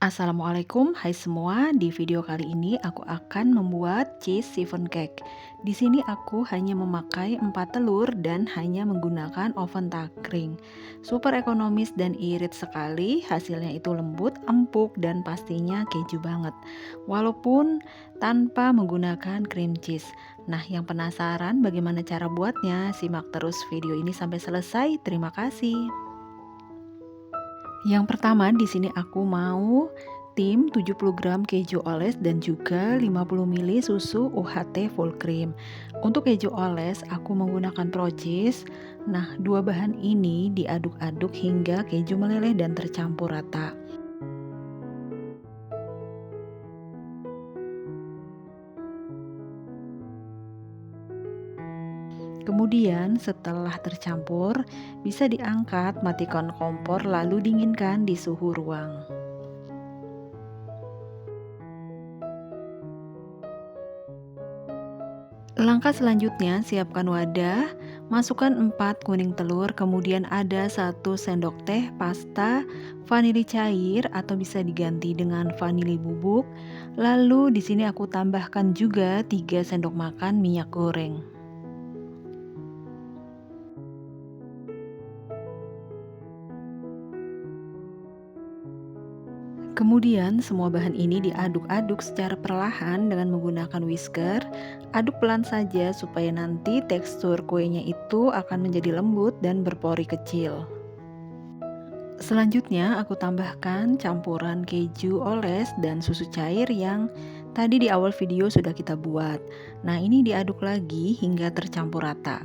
Assalamualaikum, hai semua. Di video kali ini aku akan membuat cheese siphon cake. Di sini aku hanya memakai 4 telur dan hanya menggunakan oven takring. Super ekonomis dan irit sekali, hasilnya itu lembut, empuk dan pastinya keju banget. Walaupun tanpa menggunakan cream cheese. Nah, yang penasaran bagaimana cara buatnya? Simak terus video ini sampai selesai. Terima kasih. Yang pertama di sini aku mau tim 70 gram keju oles dan juga 50 ml susu UHT full cream. Untuk keju oles aku menggunakan pro cheese. Nah, dua bahan ini diaduk-aduk hingga keju meleleh dan tercampur rata. Kemudian setelah tercampur, bisa diangkat, matikan kompor lalu dinginkan di suhu ruang. Langkah selanjutnya, siapkan wadah, masukkan 4 kuning telur, kemudian ada 1 sendok teh pasta vanili cair atau bisa diganti dengan vanili bubuk. Lalu di sini aku tambahkan juga 3 sendok makan minyak goreng. Kemudian semua bahan ini diaduk-aduk secara perlahan dengan menggunakan whisker. Aduk pelan saja supaya nanti tekstur kuenya itu akan menjadi lembut dan berpori kecil. Selanjutnya aku tambahkan campuran keju oles dan susu cair yang tadi di awal video sudah kita buat. Nah, ini diaduk lagi hingga tercampur rata.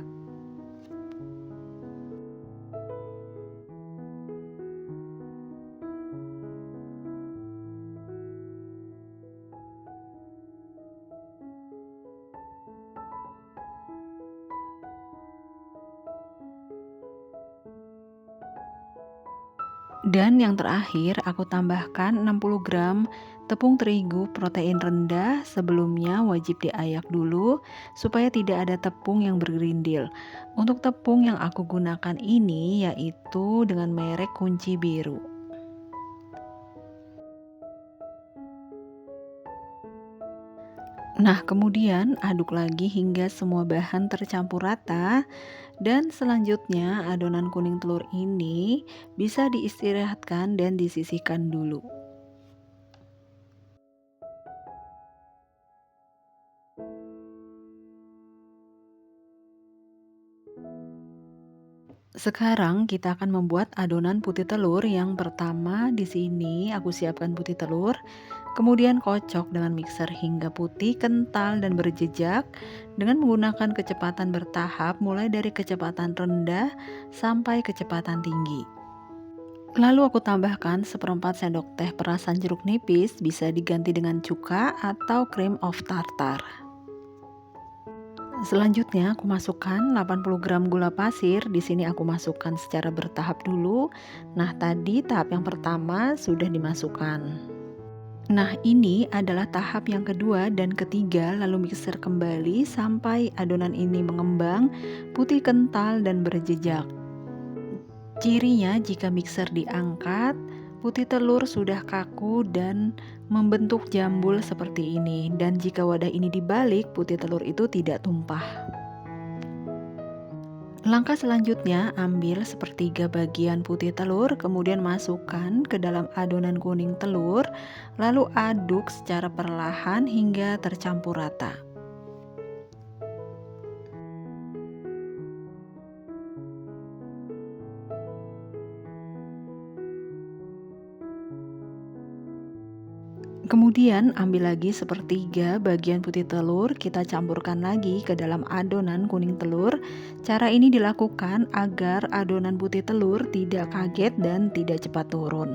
Dan yang terakhir aku tambahkan 60 gram tepung terigu protein rendah. Sebelumnya wajib diayak dulu supaya tidak ada tepung yang bergerindil. Untuk tepung yang aku gunakan ini yaitu dengan merek Kunci Biru. Nah, kemudian aduk lagi hingga semua bahan tercampur rata. Dan selanjutnya adonan kuning telur ini bisa diistirahatkan dan disisihkan dulu. Sekarang kita akan membuat adonan putih telur. Yang pertama di sini aku siapkan putih telur, kemudian kocok dengan mixer hingga putih, kental dan berjejak dengan menggunakan kecepatan bertahap mulai dari kecepatan rendah sampai kecepatan tinggi. Lalu aku tambahkan 1/4 sendok teh perasan jeruk nipis, bisa diganti dengan cuka atau cream of tartar. Selanjutnya aku masukkan 80 gram gula pasir. Di sini aku masukkan secara bertahap dulu. Nah, tadi tahap yang pertama sudah dimasukkan. Nah, ini adalah tahap yang kedua dan ketiga, lalu mixer kembali sampai adonan ini mengembang, putih kental dan berjejak. Cirinya jika mixer diangkat, putih telur sudah kaku dan membentuk jambul seperti ini. Dan jika wadah ini dibalik, putih telur itu tidak tumpah. Langkah selanjutnya, ambil sepertiga bagian putih telur, kemudian masukkan ke dalam adonan kuning telur, lalu aduk secara perlahan hingga tercampur rata. Kemudian ambil lagi sepertiga bagian putih telur, kita campurkan lagi ke dalam adonan kuning telur. Cara ini dilakukan agar adonan putih telur tidak kaget dan tidak cepat turun.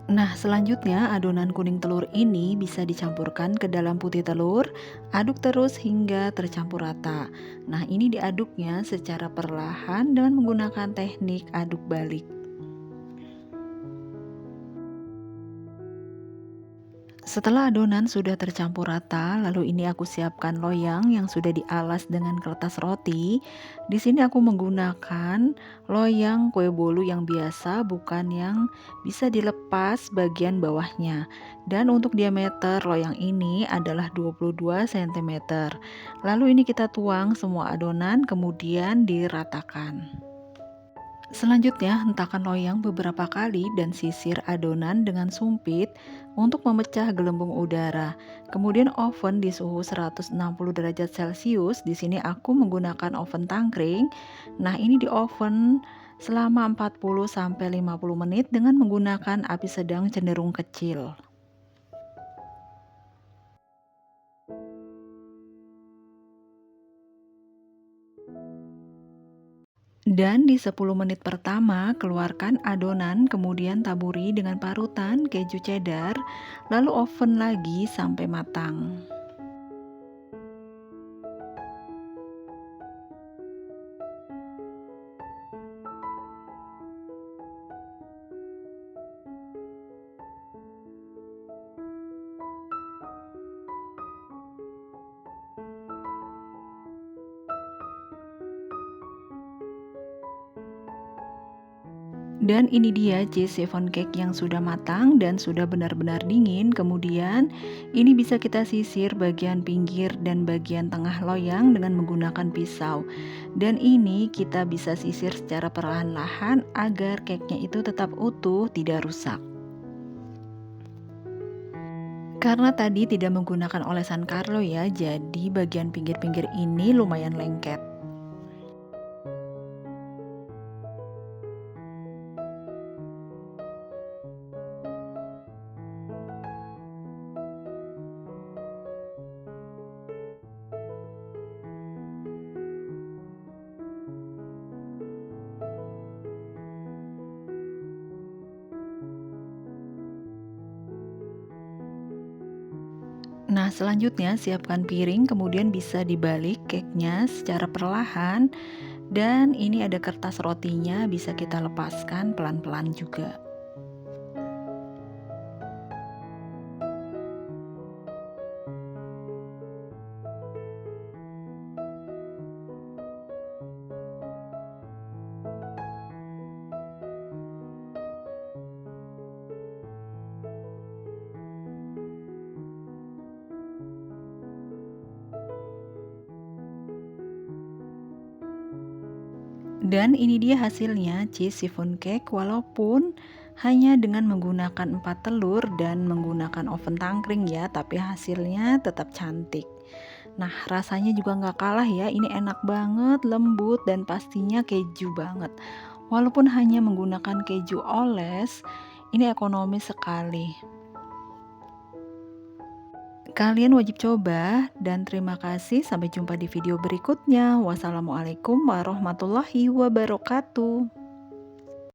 Nah, selanjutnya adonan kuning telur ini bisa dicampurkan ke dalam putih telur, aduk terus hingga tercampur rata. Nah, ini diaduknya secara perlahan dengan menggunakan teknik aduk balik. Setelah adonan sudah tercampur rata, lalu ini aku siapkan loyang yang sudah dialas dengan kertas roti. Di sini aku menggunakan loyang kue bolu yang biasa, bukan yang bisa dilepas bagian bawahnya. Dan untuk diameter loyang ini adalah 22 cm. Lalu ini kita tuang semua adonan, kemudian diratakan. Selanjutnya, hentakan loyang beberapa kali dan sisir adonan dengan sumpit untuk memecah gelembung udara. Kemudian oven di suhu 160 derajat Celcius. Di sini aku menggunakan oven tangkring. Nah, ini di oven selama 40 sampai 50 menit dengan menggunakan api sedang cenderung kecil. Dan di 10 menit pertama, keluarkan adonan, kemudian taburi dengan parutan keju cheddar, lalu oven lagi sampai matang. Dan ini dia cheese chiffon cake yang sudah matang dan sudah benar-benar dingin. Kemudian ini bisa kita sisir bagian pinggir dan bagian tengah loyang dengan menggunakan pisau. Dan ini kita bisa sisir secara perlahan-lahan agar cake-nya itu tetap utuh, tidak rusak. Karena tadi tidak menggunakan olesan Carlo ya, jadi bagian pinggir-pinggir ini lumayan lengket. Nah, selanjutnya siapkan piring, kemudian bisa dibalik cake-nya secara perlahan. Dan ini ada kertas rotinya, bisa kita lepaskan pelan-pelan juga. Dan ini dia hasilnya cheese chiffon cake, walaupun hanya dengan menggunakan 4 telur dan menggunakan oven tangkring ya, tapi hasilnya tetap cantik. Nah, rasanya juga nggak kalah ya, ini enak banget, lembut, dan pastinya keju banget. Walaupun hanya menggunakan keju oles, ini ekonomis sekali. Kalian wajib coba, dan terima kasih. Sampai jumpa di video berikutnya. Wassalamualaikum warahmatullahi wabarakatuh.